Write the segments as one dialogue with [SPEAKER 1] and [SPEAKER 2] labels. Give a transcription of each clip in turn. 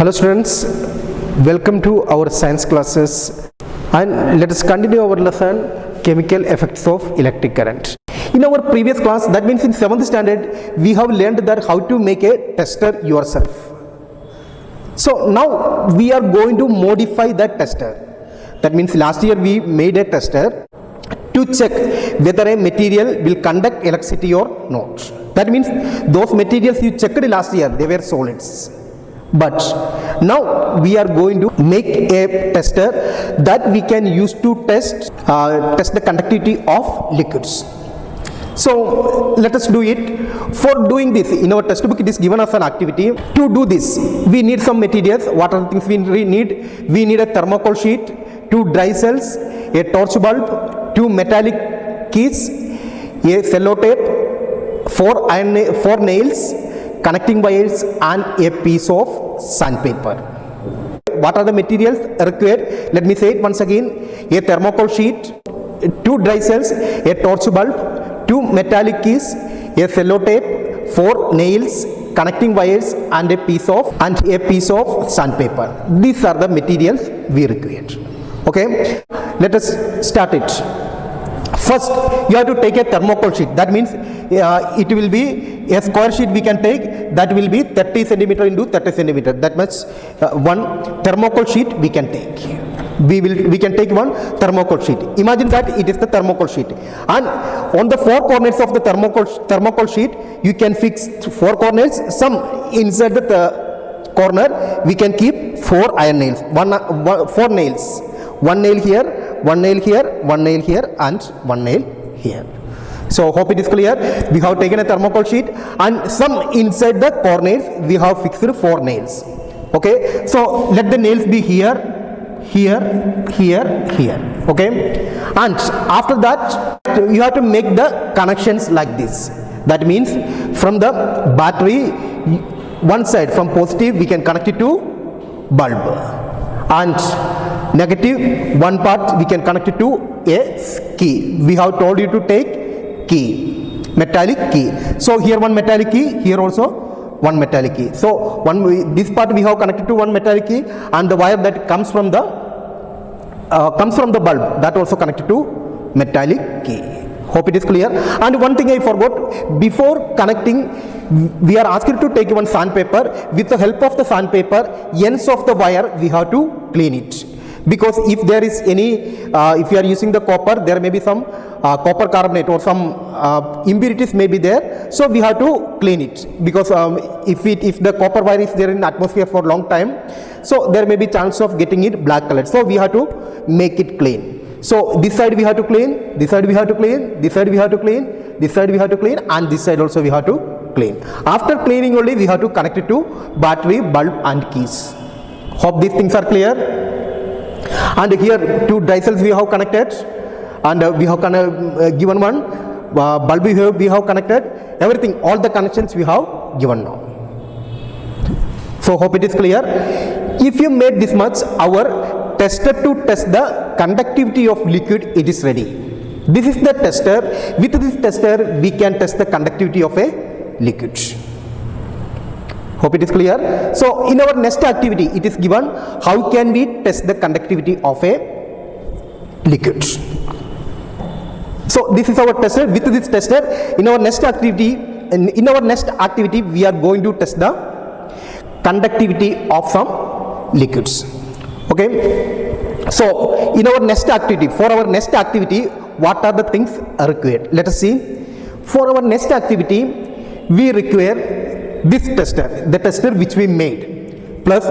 [SPEAKER 1] Hello students, welcome to our science classes and let us continue our lesson chemical effects of electric current. In our previous class, that means in 7th standard, we have learned that how to make a tester yourself. So now we are going to modify that tester. That means last year we made a tester to check whether a material will conduct electricity or not. That means those materials you checked last year, they were solids. But now we are going to make a tester that we can use to test the conductivity of liquids. So let us do it. For doing this, in our textbook it is given us an activity. To do this, we need some materials. What are the things we need? We need a thermocol sheet, 2 dry cells, a torch bulb, 2 metallic keys, a cello tape, 4 nails, connecting wires and a piece of sandpaper. What are the materials required? Let me say it once again. A thermocol sheet, 2 dry cells, a torch bulb, 2 metallic keys, a cello tape, 4 nails, connecting wires and a piece of sandpaper. These are the materials we require. Okay, let us start it. First, you have to take a thermocol sheet. That means it will be a square sheet we can take, that will be 30 centimeter into 30 centimeter. That much one thermocol sheet we can take. We can take one thermocol sheet. Imagine that it is the thermocol sheet, and on the 4 corners of the thermocol sheet you can fix 4 corners. Some inside the corner we can keep 4 iron nails, 4 nails, 1 nail here, 1 nail here, 1 nail here and 1 nail here. So hope it is clear. We have taken a thermocol sheet and some inside the corners we have fixed 4 nails. Okay, so let the nails be here, here, here, here. Okay, and after that you have to make the connections like this. That means from the battery, one side from positive we can connect it to bulb, and negative one part we can connect it to a key. We have told you to take key, metallic key. So here one metallic key, here also one metallic key. So this part we have connected to one metallic key, and the wire that comes from the bulb, that also connected to metallic key. Hope it is clear. And one thing I forgot, before connecting we are asked to take one sandpaper. With the help of the sandpaper, ends of the wire we have to clean it, because if there is any if you are using the copper, there may be some copper carbonate or some impurities may be there, so we have to clean it, because if the copper wire is there in atmosphere for long time, so there may be chance of getting it black colored, so we have to make it clean. So this side we have to clean, this side we have to clean, this side we have to clean, this side we have to clean, and this side also we have to clean. After cleaning only we have to connect it to battery, bulb and keys. Hope these things are clear. And here 2 dry cells we have connected, and we have given one bulb we have connected. Everything, all the connections we have given now. So hope it is clear. If you made this much, our tester to test the conductivity of liquid, it is ready. This is the tester. With this tester we can test the conductivity of a liquid. Hope it is clear. So in our next activity it is given how can we test the conductivity of a liquid. So this is our tester. With this tester, in our next activity we are going to test the conductivity of some liquids. Okay, so in our next activity, for our next activity, what are the things required? Let us see. For our next activity we require this tester, the tester which we made, plus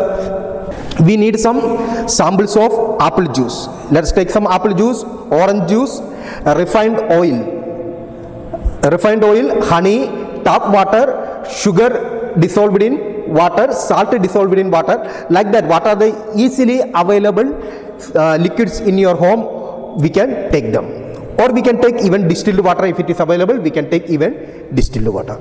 [SPEAKER 1] we need some samples of apple juice. Let us take some apple juice, orange juice, refined oil, honey, tap water, sugar dissolved in water, salt dissolved in water. Like that, what are the easily available liquids in your home, we can take them. Or we can take even distilled water. If it is available, we can take even distilled water.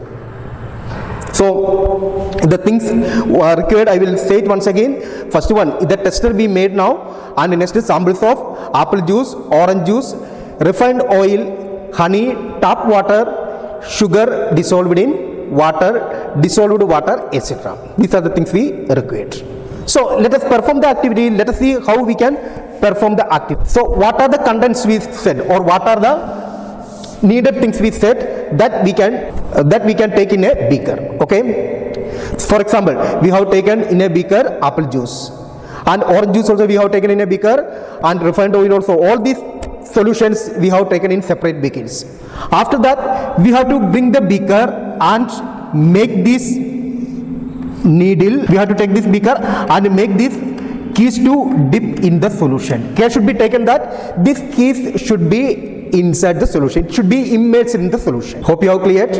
[SPEAKER 1] So the things are required, I will say it once again. First one, the tester we made now, and next is samples of apple juice, orange juice, refined oil, honey, tap water, sugar dissolved in water, dissolved water, etc. These are the things we require. So let us perform the activity. Let us see how we can perform the activity. So what are the contents we said, or what are the needed things we said that we can take in a beaker? Okay. For example, we have taken in a beaker apple juice, and orange juice also we have taken in a beaker, and refined oil also. All these solutions we have taken in separate beakers. After that, we have to bring the beaker and make this needle. We have to take this beaker and make this keys to dip in the solution. Care should be taken that this keys should be inside the solution. It should be immersed in the solution. Hope you have cleared.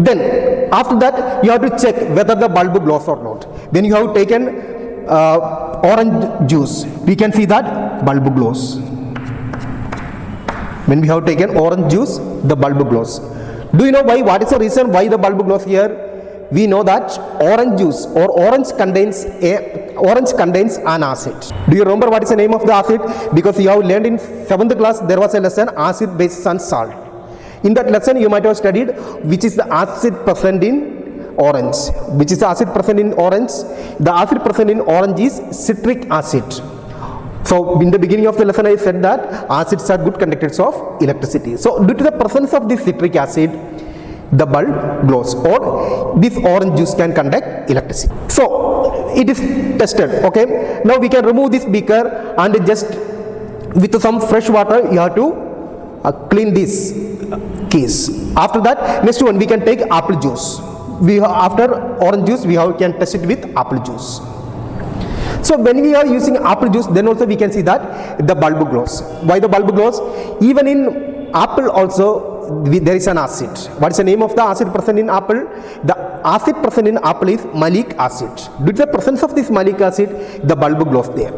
[SPEAKER 1] Then after that, you have to check whether the bulb glows or not. When you have taken orange juice, we can see that bulb glows. When we have taken orange juice, the bulb glows. Do you know why? What is the reason why the bulb glows here? We know that orange juice or orange contains an acid. Do you remember what is the name of the acid? Because you have learned in 7th class there was a lesson acid, base and salt. In that lesson you might have studied which is the acid present in orange. Which is the acid present in orange? The acid present in orange is citric acid. So in the beginning of the lesson I said that acids are good conductors of electricity. So due to the presence of this citric acid, the bulb glows, or this orange juice can conduct electricity. So it is tested. Okay, now we can remove this beaker and just with some fresh water you have to clean this case. After that, next one we can take apple juice. After orange juice we can test it with apple juice. So when we are using apple juice, then also we can see that the bulb glows. Why the bulb glows? Even in apple also there is an acid. What is the name of the acid present in apple? The acid present in apple is malic acid. Due to the presence of this malic acid, the bulb glows there.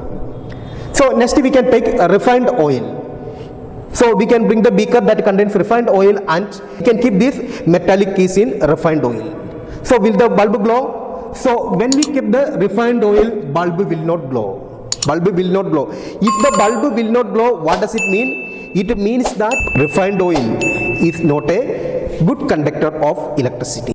[SPEAKER 1] So next we can take refined oil. So we can bring the beaker that contains refined oil and we can keep this metallic keys in refined oil. So will the bulb glow? So when we keep the refined oil, bulb will not glow. Bulb will not glow. If the bulb will not glow, what does it mean? It means that refined oil is not a good conductor of electricity.